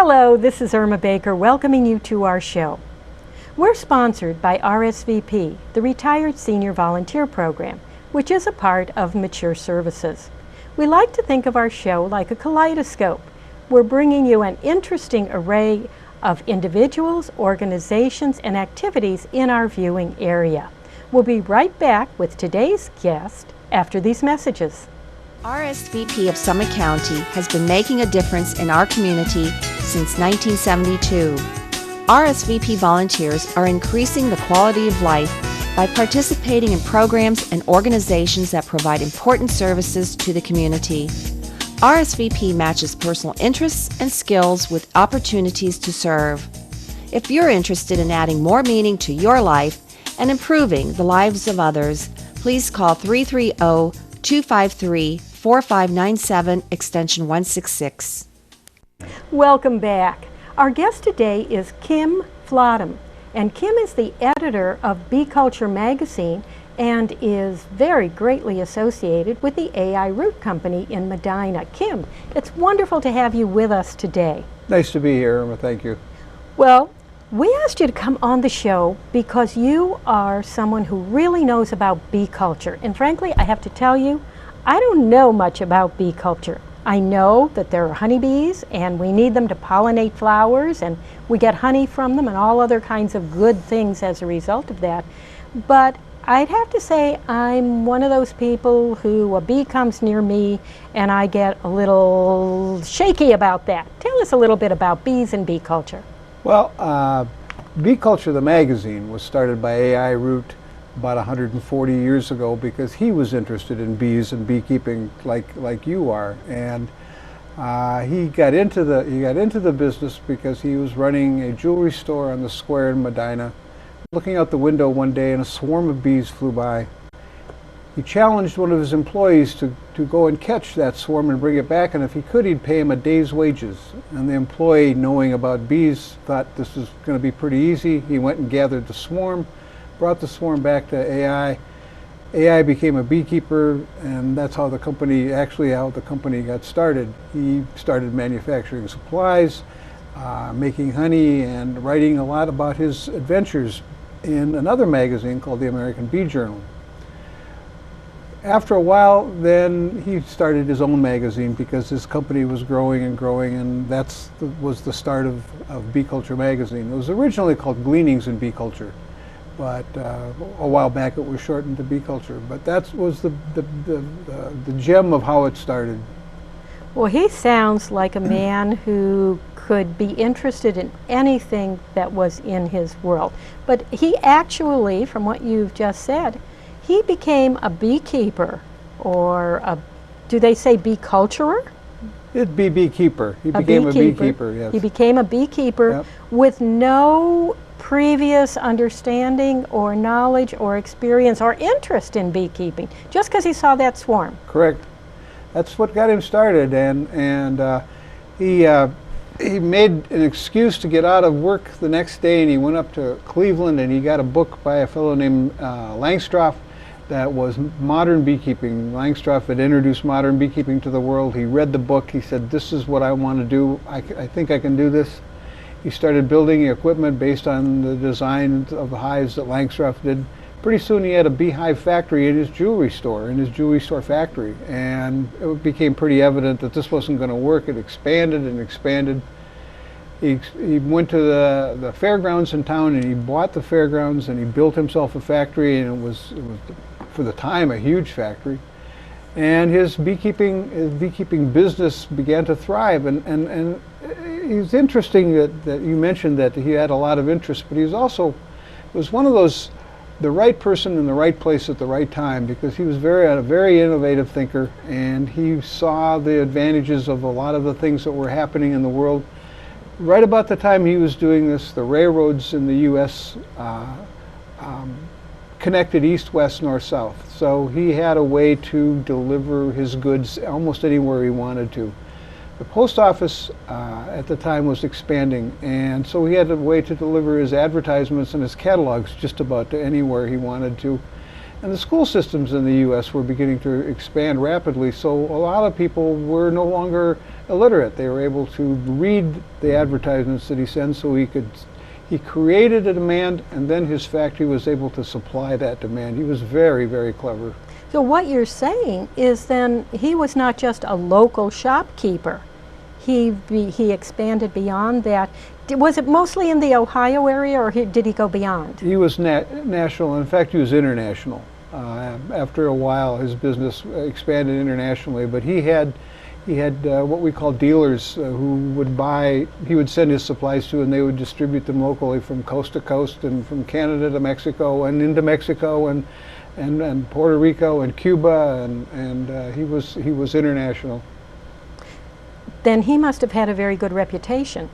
Hello, this is Irma Baker welcoming you to our show. We're sponsored by RSVP, the Retired Senior Volunteer Program, which is a part of Mature Services. We like to think of our show like a kaleidoscope. We're bringing you an interesting array of individuals, organizations, and activities in our viewing area. We'll be right back with today's guest after these messages. RSVP of Summit County has been making a difference in our community since 1972. RSVP volunteers are increasing the quality of life by participating in programs and organizations that provide important services to the community. RSVP matches personal interests and skills with opportunities to serve. If you're interested in adding more meaning to your life and improving the lives of others, please call 330-253-4597 extension 166. Welcome back. Our guest today is Kim Flodham, and Kim is the editor of Bee Culture magazine and is very greatly associated with the AI Root Company in Medina. Kim, it's wonderful to have you with us today. Nice to be here, Irma. Thank you. Well, we asked you to come on the show because you are someone who really knows about bee culture. And frankly, I have to tell you, I don't know much about bee culture. I know that there are honeybees and we need them to pollinate flowers and we get honey from them and all other kinds of good things as a result of that. But I'd have to say I'm one of those people who a bee comes near me and I get a little shaky about that. Tell us a little bit about bees and bee culture. Well, Bee Culture, the magazine, was started by AI Root about 140 years ago because he was interested in bees and beekeeping like you are, and he got into the business because he was running a jewelry store on the square in Medina. Looking out the window one day and a swarm of bees flew by. He challenged one of his employees to go and catch that swarm and bring it back, and if he could, he'd pay him a day's wages. And the employee, knowing about bees, thought this was going to be pretty easy. He went and gathered the swarm, brought the swarm back to AI. AI became a beekeeper, and that's how the company got started. He started manufacturing supplies, making honey, and writing a lot about his adventures in another magazine called the American Bee Journal. After a while, then he started his own magazine because his company was growing and growing, and was the start of Bee Culture magazine. It was originally called Gleanings in Bee Culture, but a while back it was shortened to Bee Culture. But that was the gem of how it started. Well, he sounds like a man who could be interested in anything that was in his world. But he actually, from what you've just said, he became a beekeeper, or do they say bee culturer? It'd be beekeeper. He became a beekeeper, yes. He became a beekeeper, yep, with no previous understanding or knowledge or experience or interest in beekeeping, just because he saw that swarm. Correct. That's what got him started, and he made an excuse to get out of work the next day, and he went up to Cleveland and he got a book by a fellow named Langstroth that was modern beekeeping. Langstroth had introduced modern beekeeping to the world. He read the book. He said, "This is what I want to do. I think I can do this." He started building equipment based on the design of the hives that Langstroth did. Pretty soon he had a beehive factory in his jewelry store, factory, and it became pretty evident that this wasn't going to work. It expanded and expanded. He went to the fairgrounds in town and he bought the fairgrounds and he built himself a factory, and it was for the time a huge factory. And his beekeeping business began to thrive, and it's interesting that you mentioned that he had a lot of interest, but he was one of those, the right person in the right place at the right time, because he was a very innovative thinker, and he saw the advantages of a lot of the things that were happening in the world. Right about the time he was doing this, the railroads in the U.S. Connected east, west, north, south. So he had a way to deliver his goods almost anywhere he wanted to. The post office at the time was expanding, and so he had a way to deliver his advertisements and his catalogs just about to anywhere he wanted to. And the school systems in the U.S. were beginning to expand rapidly, so a lot of people were no longer illiterate. They were able to read the advertisements that he sent, so he created a demand, and then his factory was able to supply that demand. He was very, very clever. So what you're saying is then he was not just a local shopkeeper. He expanded beyond that. Was it mostly in the Ohio area, or did he go beyond? He was national. In fact, he was international. After a while, his business expanded internationally, but he had what we call dealers who would buy, he would send his supplies to, and they would distribute them locally from coast to coast, and from Canada to Mexico, and into Mexico, and Puerto Rico, and Cuba, and he was international. Then he must have had a very good reputation.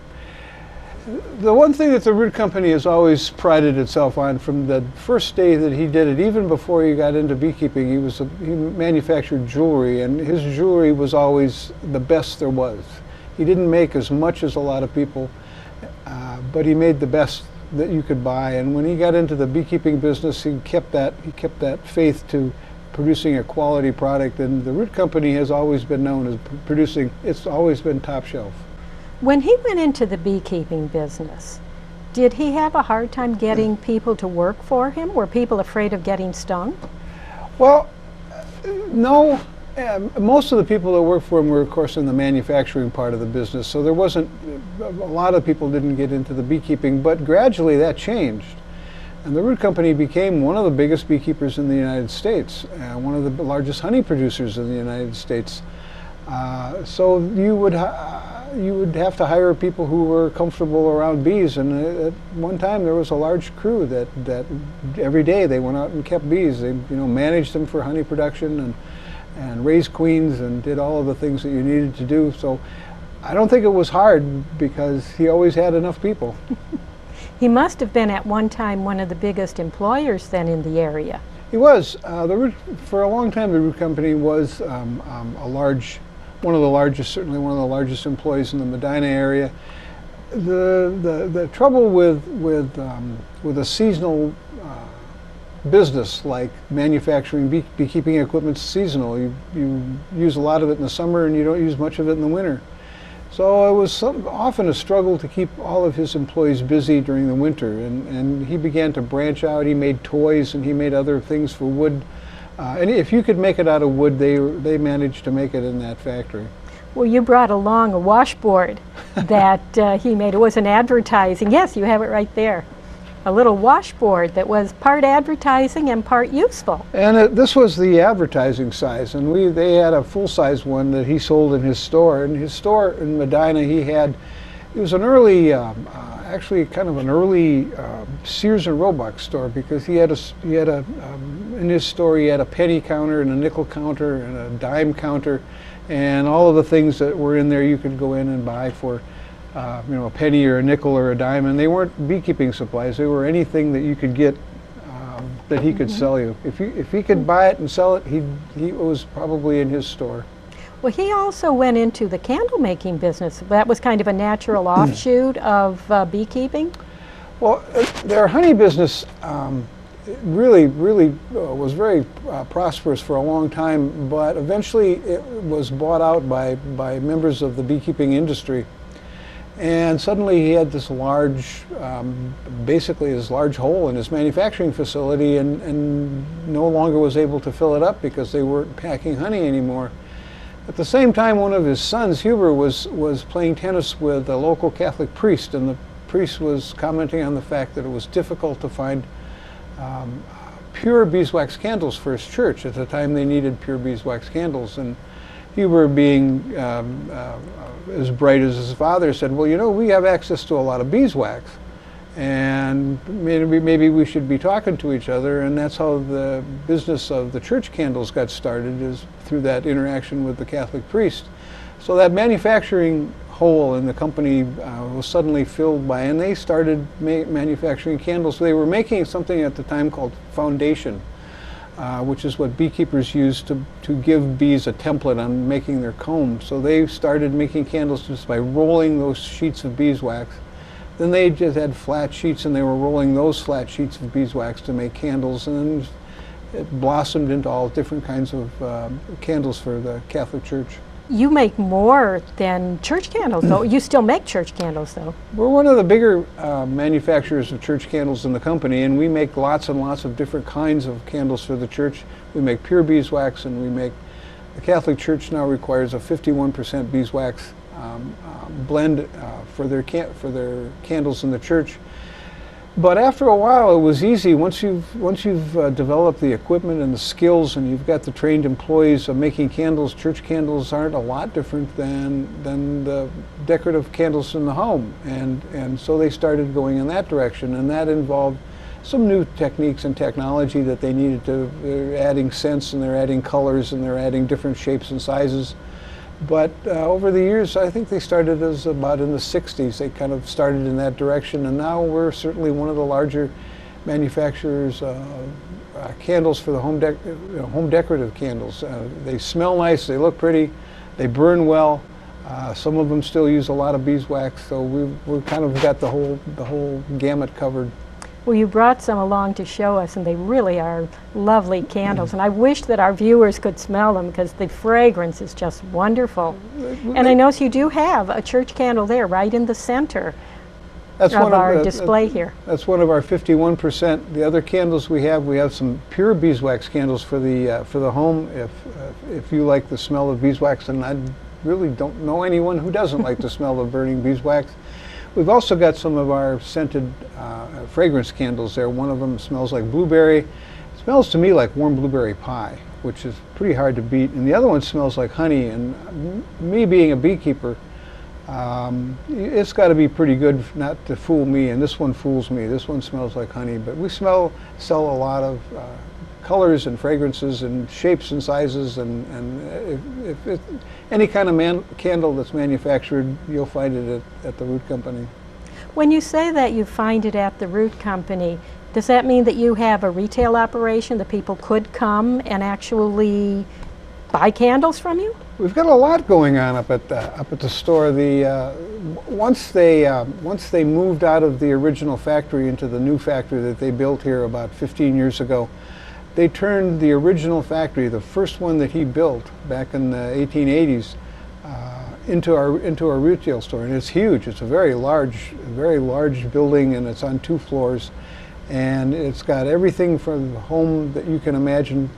The one thing that the Root Company has always prided itself on, from the first day that he did it, even before he got into beekeeping, he manufactured jewelry, and his jewelry was always the best there was. He didn't make as much as a lot of people, but he made the best that you could buy. And when he got into the beekeeping business, he kept that faith to producing a quality product. And the Root Company has always been known as producing. It's always been top shelf. When he went into the beekeeping business, did he have a hard time getting people to work for him? Were people afraid of getting stung? Well, no. Most of the people that worked for him were, of course, in the manufacturing part of the business, so there wasn't, a lot of people didn't get into the beekeeping, but gradually that changed. And the Root Company became one of the biggest beekeepers in the United States, one of the largest honey producers in the United States. So you would have to hire people who were comfortable around bees, and at one time there was a large crew that every day they went out and kept bees. They managed them for honey production and raised queens and did all of the things that you needed to do. So I don't think it was hard, because he always had enough people. He must have been at one time one of the biggest employers then in the area. He was. For a long time the Root Company was one of the largest, certainly one of the largest employees in the Medina area. The trouble with a seasonal business like manufacturing beekeeping equipment's seasonal. You use a lot of it in the summer and you don't use much of it in the winter. So it was often a struggle to keep all of his employees busy during the winter, and he began to branch out. He made toys and he made other things for wood. And if you could make it out of wood, they managed to make it in that factory. Well, you brought along a washboard that he made. It was an advertising. Yes, you have it right there. A little washboard that was part advertising and part useful. And this was the advertising size, and they had a full-size one that he sold in his store. In his store in Medina, it was an early, actually kind of an early Sears and Roebuck store, because in his store he had a penny counter and a nickel counter and a dime counter, and all of the things that were in there you could go in and buy for a penny or a nickel or a dime. And they weren't beekeeping supplies. They were anything that you could get that he could sell you. If he could buy it and sell it, it was probably in his store. Well, he also went into the candle making business. That was kind of a natural offshoot of beekeeping. Well, their honey business really was very prosperous for a long time, but eventually it was bought out by members of the beekeeping industry. And suddenly he had this large, basically this large hole in his manufacturing facility, and no longer was able to fill it up because they weren't packing honey anymore. At the same time, one of his sons, Huber, was playing tennis with a local Catholic priest, and the priest was commenting on the fact that it was difficult to find pure beeswax candles for his church. At the time they needed pure beeswax candles, and Huber, being as bright as his father, said, well, we have access to a lot of beeswax, and maybe we should be talking to each other. And that's how the business of the church candles got started, is through that interaction with the Catholic priest. So that manufacturing hole in the company was suddenly filled by, and they started manufacturing candles. They were making something at the time called foundation, which is what beekeepers use to give bees a template on making their comb. So they started making candles just by rolling those sheets of beeswax. Then they just had flat sheets, and they were rolling those flat sheets of beeswax to make candles. And then it blossomed into all different kinds of candles for the Catholic Church. You make more than church candles, though. You still make church candles, though. We're one of the bigger manufacturers of church candles in the company, and we make lots and lots of different kinds of candles for the church. We make pure beeswax, and we make, the Catholic Church now requires a 51% beeswax blend for their candles in the church. But after a while, it was easy. Once you've developed the equipment and the skills, and you've got the trained employees of making candles, church candles aren't a lot different than the decorative candles in the home. And so they started going in that direction, and that involved some new techniques and technology that they needed to. They're adding scents, and they're adding colors, and they're adding different shapes and sizes. But over the years, I think they started as about in the 60s. They kind of started in that direction, and now we're certainly one of the larger manufacturers candles for the home decorative candles. They smell nice, they look pretty, they burn well. Some of them still use a lot of beeswax, so we've kind of got the whole gamut covered. Well, you brought some along to show us, and they really are lovely candles. And I wish that our viewers could smell them, because the fragrance is just wonderful. And I notice you do have a church candle there, right in the center of our display here. That's one of our 51%. The other candles we have some pure beeswax candles for the home. If you like the smell of beeswax, and I really don't know anyone who doesn't like the smell of burning beeswax. We've also got some of our scented fragrance candles there. One of them smells like blueberry. It smells to me like warm blueberry pie, which is pretty hard to beat. And the other one smells like honey. And me being a beekeeper, it's got to be pretty good not to fool me. And this one fools me. This one smells like honey. But we sell a lot of colors and fragrances and shapes and sizes. And if any kind of candle that's manufactured, you'll find it at the Root Company. When you say that you find it at the Root Company, does that mean that you have a retail operation that people could come and actually buy candles from you? We've got a lot going on up at the store. Once they moved out of the original factory into the new factory that they built here about 15 years ago, they turned the original factory, the first one that he built back in the 1880s, into our retail store, and it's huge. It's a very large building, and it's on 2 floors, and it's got everything from the home that you can imagine,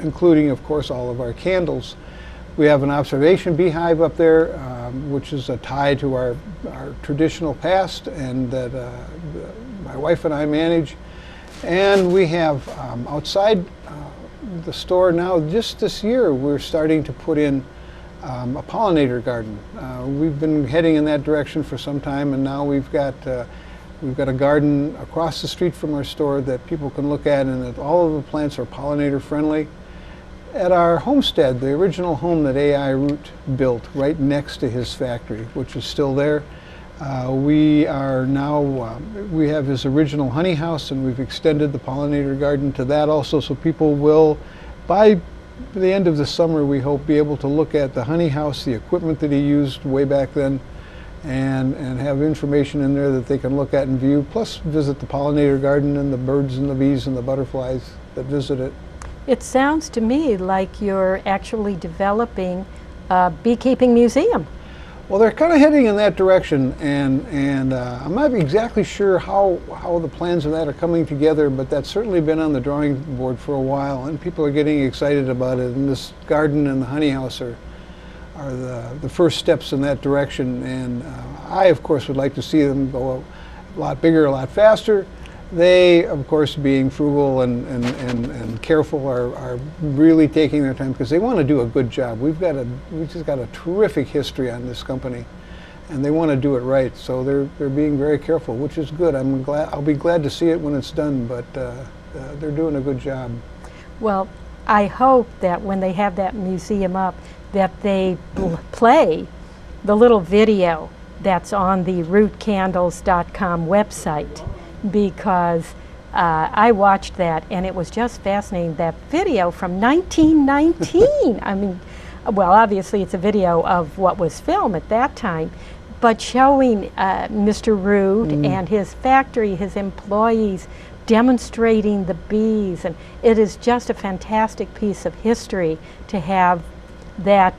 including, of course, all of our candles. We have an observation beehive up there, which is a tie to our traditional past, and that my wife and I manage. And we have outside the store now, just this year, we're starting to put in a pollinator garden. We've been heading in that direction for some time, and now we've got a garden across the street from our store that people can look at, and that all of the plants are pollinator friendly. At our homestead, the original home that A.I. Root built right next to his factory, which is still there, we are now, we have his original honey house, and we've extended the pollinator garden to that also, so people will, by the end of the summer, we hope, be able to look at the honey house, the equipment that he used way back then, and have information in there that they can look at and view, plus visit the pollinator garden and the birds and the bees and the butterflies that visit it. It sounds to me like you're actually developing a beekeeping museum. Well, they're kind of heading in that direction, and I'm not exactly sure how the plans of that are coming together, but that's certainly been on the drawing board for a while, and people are getting excited about it. And this garden and the honey house are the first steps in that direction. And I, of course, would like to see them go a lot bigger, a lot faster. They, of course, being frugal and careful, are really taking their time because they want to do a good job. We've just got a terrific history on this company, and they want to do it right. So they're being very careful, which is good. I'll be glad to see it when it's done, but they're doing a good job. Well, I hope that when they have that museum up, that they play the little video that's on the rootcandles.com website. Because I watched that, and it was just fascinating. That video from 1919. I mean, well, obviously it's a video of what was filmed at that time, but showing Mr. Root and his factory, his employees, demonstrating the bees, and it is just a fantastic piece of history to have that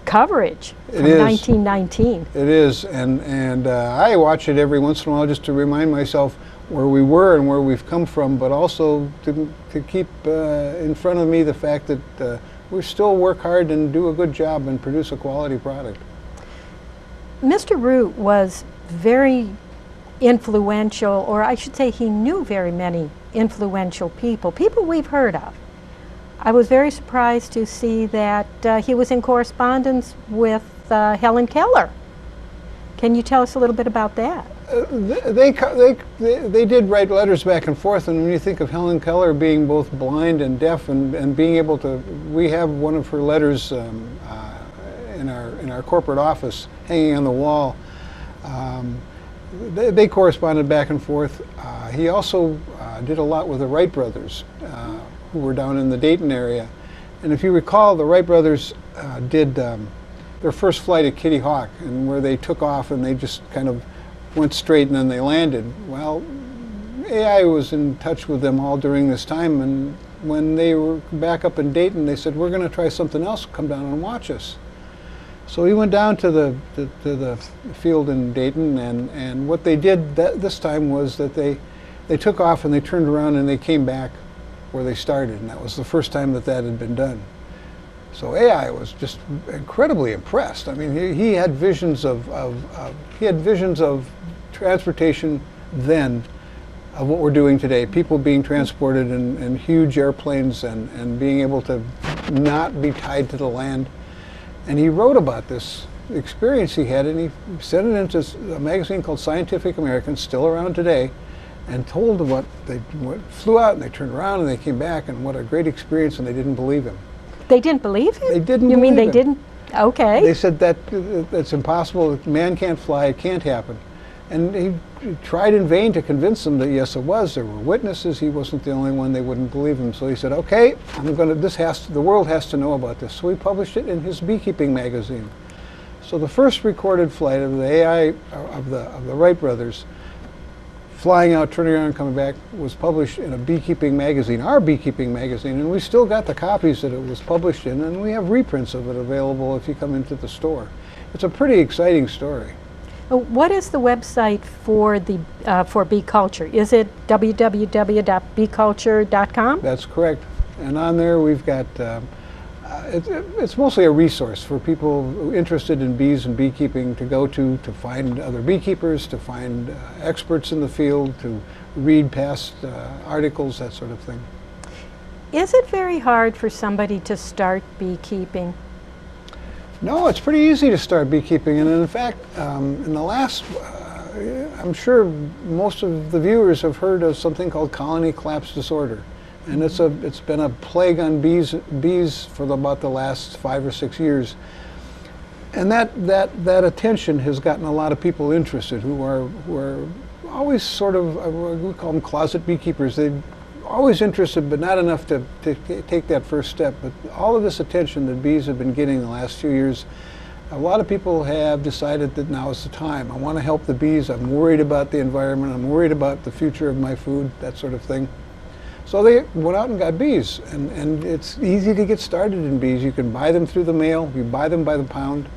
coverage from 1919. It is, and I watch it every once in a while just to remind myself where we were and where we've come from, but also to keep in front of me the fact that we still work hard and do a good job and produce a quality product. Mr. Root was very influential, or I should say he knew very many influential people we've heard of. I was very surprised to see that he was in correspondence with Helen Keller. Can you tell us a little bit about that? They did write letters back and forth, and when you think of Helen Keller being both blind and deaf and being able to, we have one of her letters in our corporate office hanging on the wall. They corresponded back and forth. He also did a lot with the Wright brothers, who were down in the Dayton area. And if you recall, the Wright brothers did their first flight at Kitty Hawk, and where they took off and they just kind of went straight and then they landed. Well, AI was in touch with them all during this time, and when they were back up in Dayton, they said, we're going to try something else, come down and watch us. So he went down to the field in Dayton, and what they did this time was that they took off and they turned around and they came back where they started, and that was the first time that had been done. So AI was just incredibly impressed. I mean, he had visions of transportation then of what we're doing today. People being transported in huge airplanes and being able to not be tied to the land. And he wrote about this experience he had, and he sent it into a magazine called Scientific American, still around today, and told them what they flew out and they turned around and they came back, and what a great experience, and they didn't believe him. They didn't believe him? They didn't. You mean they him. didn't? Okay. They said that's impossible. Man can't fly. It can't happen. And he tried in vain to convince them that yes, it was. There were witnesses. He wasn't the only one. They wouldn't believe him. So he said, "Okay, the world has to know about this." So he published it in his beekeeping magazine. So the first recorded flight of the AI of the Wright brothers, flying out, turning around, and coming back, was published in a beekeeping magazine, our beekeeping magazine, and we still got the copies that it was published in, and we have reprints of it available if you come into the store. It's a pretty exciting story. What is the website for Bee Culture? Is it www.beeculture.com? That's correct. And on there we've got, it's mostly a resource for people interested in bees and beekeeping to go to find other beekeepers, to find experts in the field, to read past articles, that sort of thing. Is it very hard for somebody to start beekeeping? No, it's pretty easy to start beekeeping, and in fact, in the last, I'm sure most of the viewers have heard of something called colony collapse disorder, and it's been a plague on bees for about the last 5 or 6 years, and that attention has gotten a lot of people interested who are always sort of, we call them closet beekeepers. They're always interested, but not enough to take that first step. But all of this attention that bees have been getting the last few years, a lot of people have decided that now is the time. I want to help the bees. I'm worried about the environment. I'm worried about the future of my food, that sort of thing. So they went out and got bees, and it's easy to get started in bees. You can buy them through the mail. You buy them by the pound.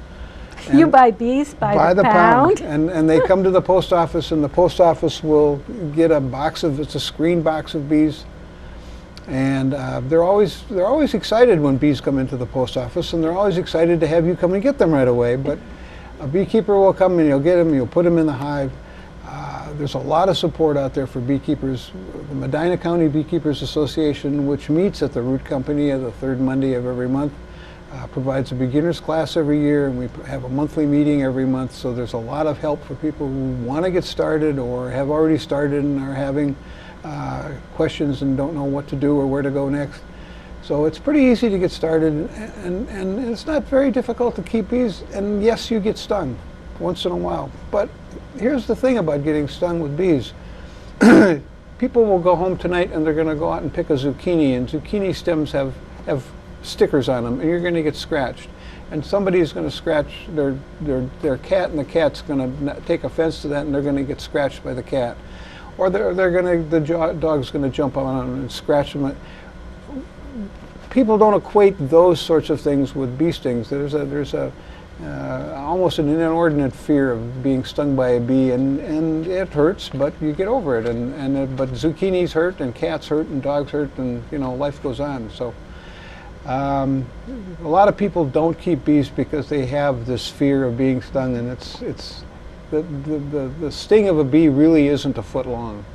You buy bees by the pound? And they come to the post office, and the post office will get it's a screen box of bees. And they're always excited when bees come into the post office, and they're always excited to have you come and get them right away. But a beekeeper will come and you'll get them, you'll put them in the hive. There's a lot of support out there for beekeepers. The Medina County Beekeepers Association, which meets at the Root Company the third Monday of every month, provides a beginner's class every year, and we have a monthly meeting every month. So there's a lot of help for people who want to get started or have already started and are having questions and don't know what to do or where to go next. So it's pretty easy to get started, and it's not very difficult to keep bees. And yes, you get stung once in a while, but here's the thing about getting stung with bees. People will go home tonight and they're going to go out and pick a zucchini, and zucchini stems have stickers on them, and you're going to get scratched. and somebody's going to scratch their cat, and the cat's going to take offense to that, and they're going to get scratched by the cat, or the dog's going to jump on them and scratch them. People don't equate those sorts of things with bee stings. There's almost an inordinate fear of being stung by a bee, and it hurts, but you get over it. But zucchinis hurt, and cats hurt, and dogs hurt, and life goes on. So a lot of people don't keep bees because they have this fear of being stung, and it's the sting of a bee really isn't a foot long.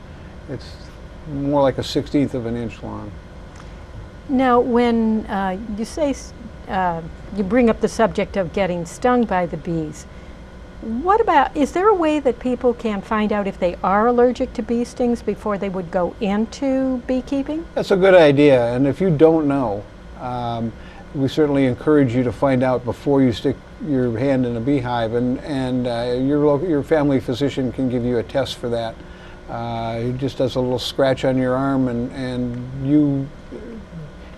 It's more like a 1/16 of an inch long. Now, when you say you bring up the subject of getting stung by the bees, is there a way that people can find out if they are allergic to bee stings before they would go into beekeeping? That's a good idea, and if you don't know, we certainly encourage you to find out before you stick your hand in a beehive, and your family physician can give you a test for that. He just does a little scratch on your arm, and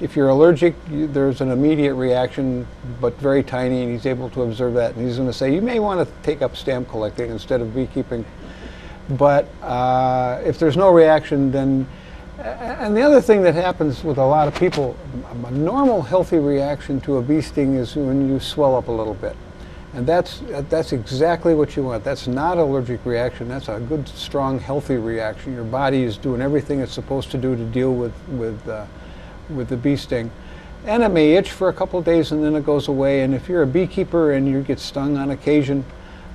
if you're allergic, there's an immediate reaction, but very tiny, and he's able to observe that. And he's going to say, you may want to take up stamp collecting instead of beekeeping. But if there's no reaction, then... And the other thing that happens with a lot of people, a normal, healthy reaction to a bee sting is when you swell up a little bit. And that's exactly what you want. That's not an allergic reaction. That's a good, strong, healthy reaction. Your body is doing everything it's supposed to do to deal with the bee sting. And it may itch for a couple of days, and then it goes away. And if you're a beekeeper and you get stung on occasion,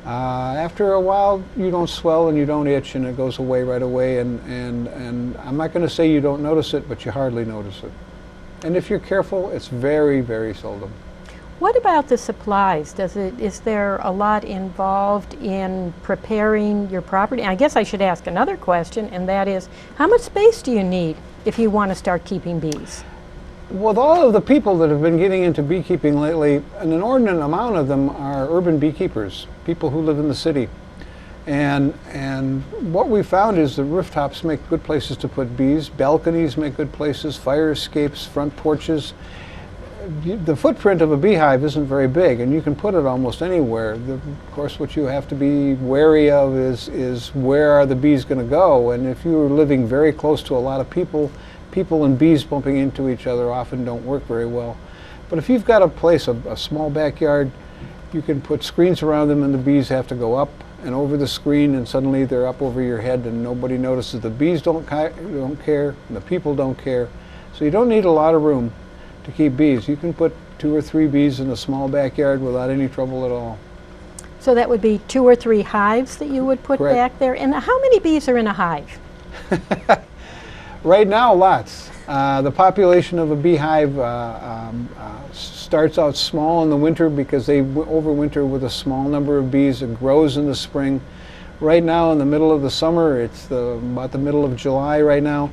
after a while you don't swell and you don't itch, and it goes away right away. And I'm not going to say you don't notice it, but you hardly notice it. And if you're careful, it's very, very seldom. What about the supplies? Is there a lot involved in preparing your property? I guess I should ask another question, and that is, how much space do you need if you want to start keeping bees? With all of the people that have been getting into beekeeping lately, an inordinate amount of them are urban beekeepers, people who live in the city. And what we found is the rooftops make good places to put bees, balconies make good places, fire escapes, front porches. The footprint of a beehive isn't very big, and you can put it almost anywhere. Of course, what you have to be wary of is where are the bees going to go, and if you're living very close to a lot of people and bees bumping into each other often don't work very well. But if you've got a place, a small backyard, you can put screens around them, and the bees have to go up and over the screen, and suddenly they're up over your head and nobody notices. The bees don't care, and the people don't care. So you don't need a lot of room to keep bees. You can put 2 or 3 bees in a small backyard without any trouble at all. So that would be 2 or 3 hives that you would put Correct. back there. And how many bees are in a hive? Right now, lots. The population of a beehive starts out small in the winter because they overwinter with a small number of bees. It grows in the spring. Right now, in the middle of the summer, it's about the middle of July right now,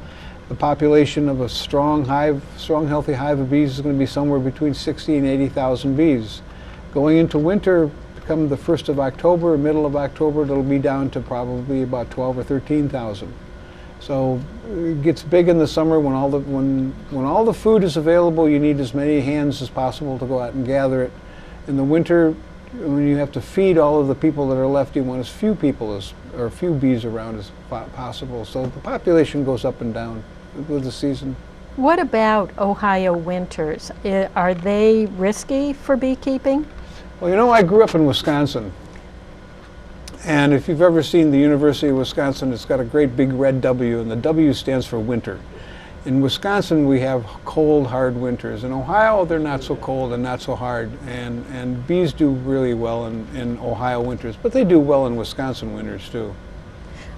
the population of a strong, healthy hive of bees is going to be somewhere between 60 and 80,000 bees. Going into winter, come the 1st of October, middle of October, it'll be down to probably about 12 or 13,000. So it gets big in the summer when all the food is available. You need as many hands as possible to go out and gather it. In the winter, when you have to feed all of the people that are left, you want as few bees around as possible. So the population goes up and down with the season. What about Ohio winters? Are they risky for beekeeping? Well, I grew up in Wisconsin. And if you've ever seen the University of Wisconsin, it's got a great big red W, and the W stands for winter. In Wisconsin, we have cold, hard winters. In Ohio, they're not so cold and not so hard. And bees do really well in Ohio winters, but they do well in Wisconsin winters too.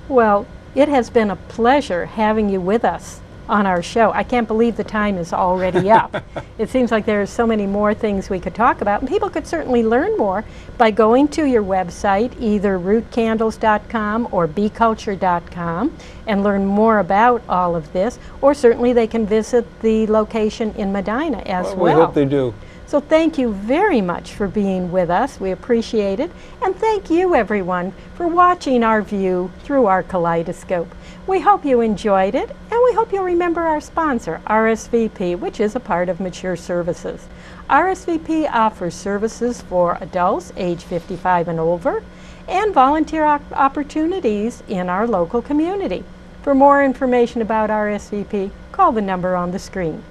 Well, it has been a pleasure having you with us on our show. I can't believe the time is already up. It seems like there's so many more things we could talk about, and people could certainly learn more by going to your website, either rootcandles.com or beeculture.com, and learn more about all of this, or certainly they can visit the location in Medina as well. We hope they do. So thank you very much for being with us. We appreciate it. And thank you, everyone, for watching our view through our kaleidoscope. We hope you enjoyed it, and we hope you'll remember our sponsor, RSVP, which is a part of Mature Services. RSVP offers services for adults age 55 and over and volunteer opportunities in our local community. For more information about RSVP, call the number on the screen.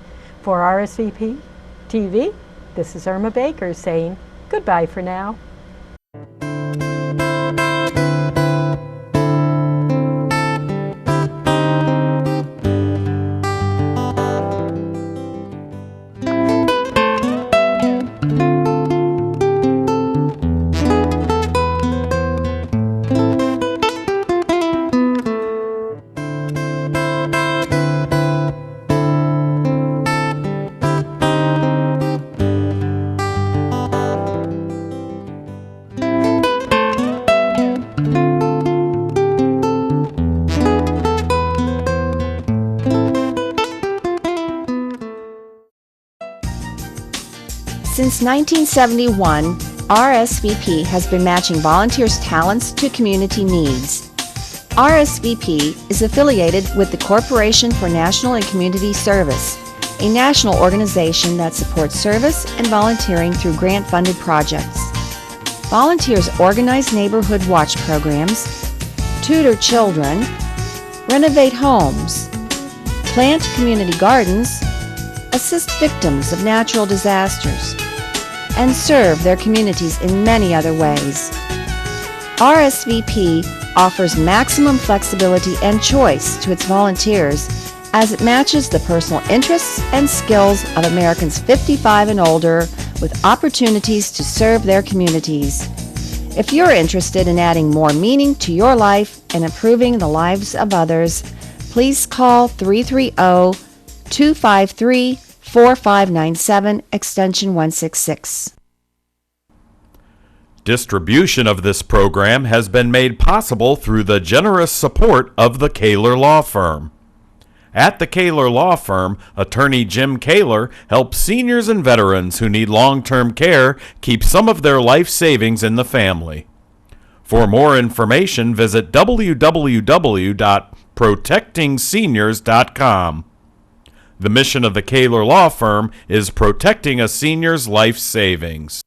For RSVP TV, this is Irma Baker saying goodbye for now. Since 1971, RSVP has been matching volunteers' talents to community needs. RSVP is affiliated with the Corporation for National and Community Service, a national organization that supports service and volunteering through grant-funded projects. Volunteers organize neighborhood watch programs, tutor children, renovate homes, plant community gardens, assist victims of natural disasters, and serve their communities in many other ways. RSVP offers maximum flexibility and choice to its volunteers as it matches the personal interests and skills of Americans 55 and older with opportunities to serve their communities. If you're interested in adding more meaning to your life and improving the lives of others, please call 330-253-4597, extension 166. Distribution of this program has been made possible through the generous support of the Kaler Law Firm. At the Kaler Law Firm, attorney Jim Kaler helps seniors and veterans who need long-term care keep some of their life savings in the family. For more information, visit www.protectingseniors.com. The mission of the Kaler Law Firm is protecting a senior's life savings.